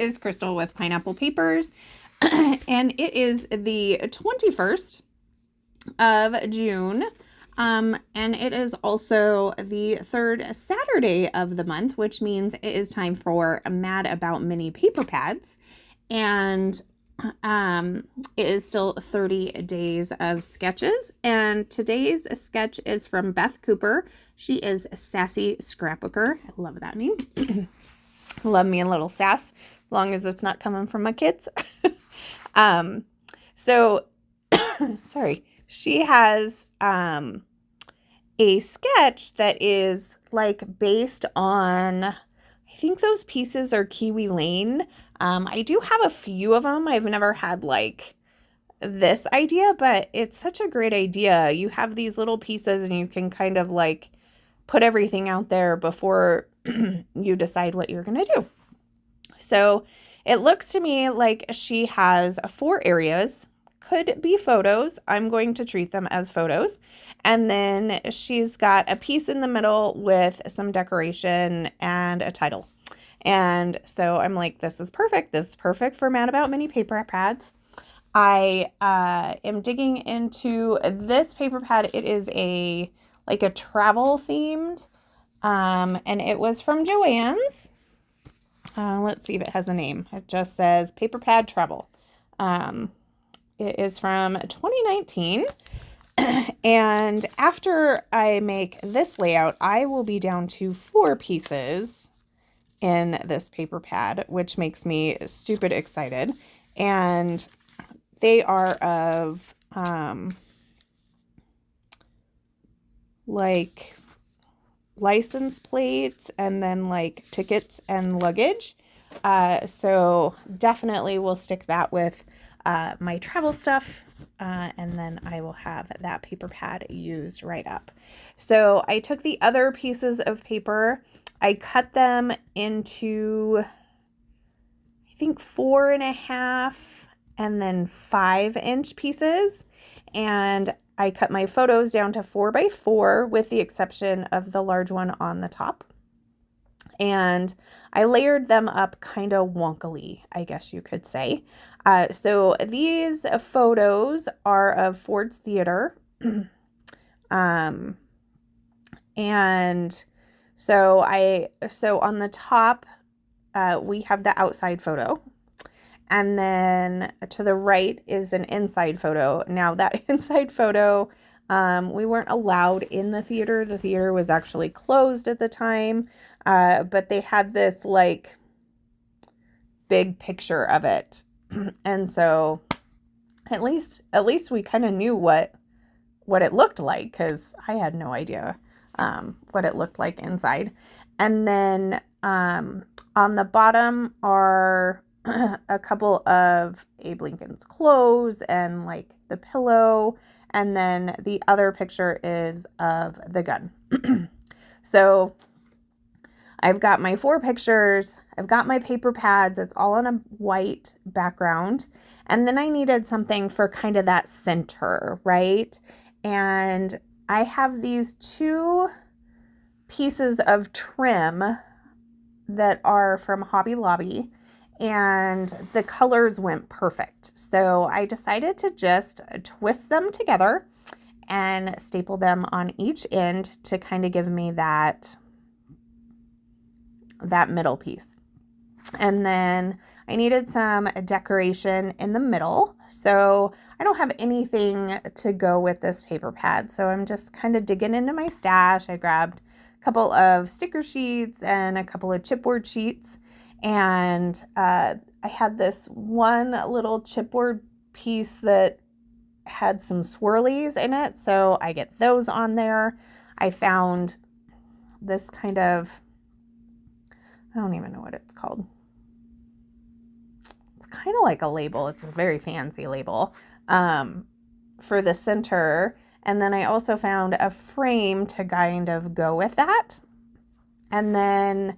is Crystal with Pineapple Papers, and it is the 21st of June, and it is also the third Saturday of the month, which means it is time for Mad About Mini Paper Pads, and it is still 30 days of sketches, and today's sketch is from Beth Cooper. She is a sassy scrapbooker. I love that name. Love me a little sass, as long as it's not coming from my kids. So, sorry, she has a sketch that is like based on, I think those pieces are Kiwi Lane. I do have a few of them. I've never had like this idea, but it's such a great idea. You have these little pieces and you can kind of like put everything out there before you decide what you're going to do. So it looks to me like she has 4 areas. Could be photos. I'm going to treat them as photos. And then she's got a piece in the middle with some decoration and a title. And so I'm like, this is perfect. This is perfect for Mad About Mini Paper Pads. I am digging into this paper pad. It is like a travel themed, and it was from Joann's. Let's see if it has a name. It just says Paper Pad Travel. It is from 2019. And after I make this layout, I will be down to 4 pieces in this paper pad, which makes me stupid excited. And they are of like license plates and then like tickets and luggage. So definitely we'll stick that with my travel stuff, and then I will have that paper pad used right up. So I took the other pieces of paper, I cut them into, I think 4.5 and then 5-inch pieces, and I cut my photos down to 4x4 with the exception of the large one on the top. And I layered them up kind of wonkily, I guess you could say. So these photos are of Ford's Theater. And so on the top, we have the outside photo. And then to the right is an inside photo. Now that inside photo, we weren't allowed in the theater. The theater was actually closed at the time. But they had this like big picture of it. And so at least we kind of knew what it looked like, because I had no idea what it looked like inside. And then on the bottom are a couple of Abe Lincoln's clothes and like the pillow. And then the other picture is of the gun. So I've got my 4 pictures, I've got my paper pads, it's all on a white background, and then I needed something for kind of that center, right? And I have these 2 pieces of trim that are from Hobby Lobby, and the colors went perfect. So I decided to just twist them together and staple them on each end to kind of give me that middle piece. And then I needed some decoration in the middle. So I don't have anything to go with this paper pad. So I'm just kind of digging into my stash. I grabbed a couple of sticker sheets and a couple of chipboard sheets. And I had this one little chipboard piece that had some swirlies in it. So I get those on there. I found this kind of, I don't even know what it's called. It's kind of like a label. It's a very fancy label for the center. And then I also found a frame to kind of go with that. And then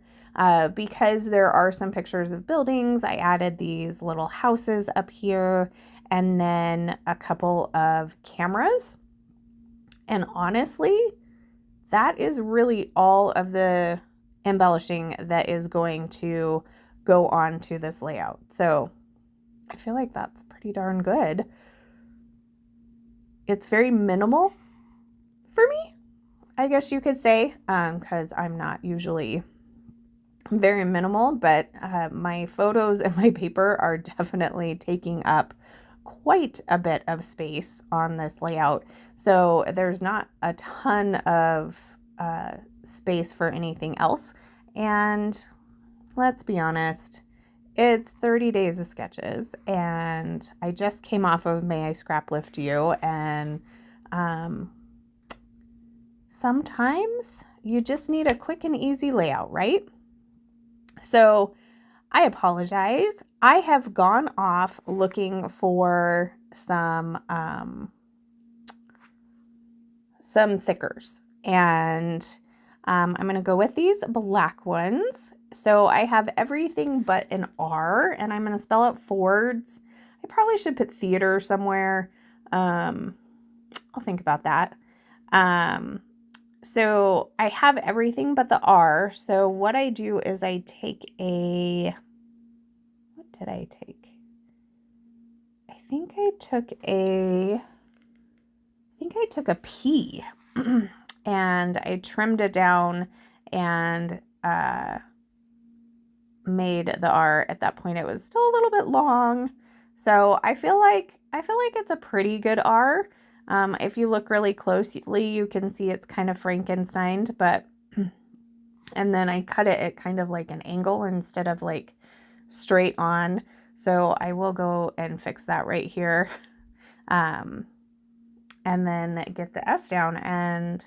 because there are some pictures of buildings, I added these little houses up here and then a couple of cameras. And honestly, that is really all of the embellishing that is going to go on to this layout. So I feel like that's pretty darn good. It's very minimal for me, I guess you could say, because I'm not usually very minimal, but my photos and my paper are definitely taking up quite a bit of space on this layout. So there's not a ton of space for anything else. And let's be honest, it's 30 days of sketches, and I just came off of May I Scrap Lift You, and sometimes you just need a quick and easy layout, right? So I apologize. I have gone off looking for some thickers, and I'm going to go with these black ones. So I have everything but an R, and I'm going to spell out Fords. I probably should put theater somewhere. I'll think about that. So I have everything but the R. So what I do is I take what did I take? I think I took a P and I trimmed it down and made the R. At that point it was still a little bit long. So I feel like it's a pretty good R. If you look really closely, you can see it's kind of Frankensteined, but, and then I cut it at kind of like an angle instead of like straight on. So I will go and fix that right here. And then get the S down, and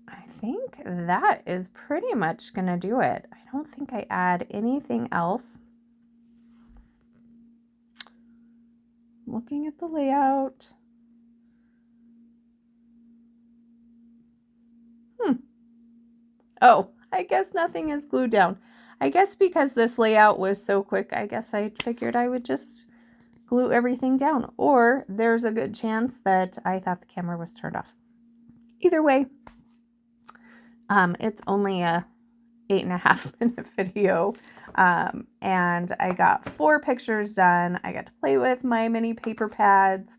I think that is pretty much going to do it. I don't think I add anything else. Looking at the layout. Oh, I guess nothing is glued down. I guess because this layout was so quick, I guess I figured I would just glue everything down. Or there's a good chance that I thought the camera was turned off. Either way, it's only a 8.5-minute video. And I got 4 pictures done. I got to play with my mini paper pads.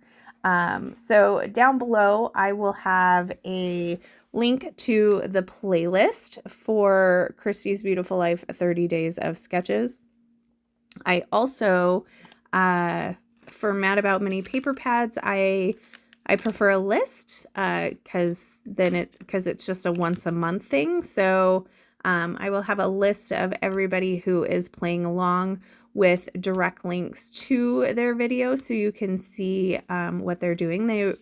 So down below, I will have a link to the playlist for Christy's Beautiful Life 30 Days of Sketches. I also, for Mad About Mini Paper Pads, I prefer a list because it's just a once a month thing. So I will have a list of everybody who is playing along with direct links to their videos so you can see what they're doing.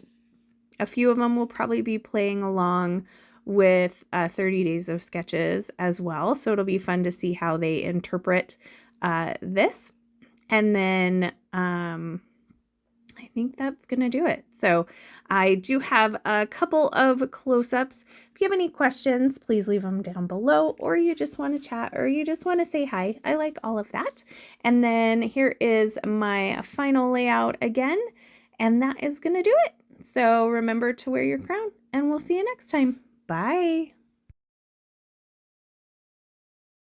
A few of them will probably be playing along with 30 Days of Sketches as well. So it'll be fun to see how they interpret this. And then I think that's going to do it. So I do have a couple of close-ups. If you have any questions, please leave them down below, or you just want to chat, or you just want to say hi. I like all of that. And then here is my final layout again, and that is going to do it. So remember to wear your crown, and we'll see you next time. Bye.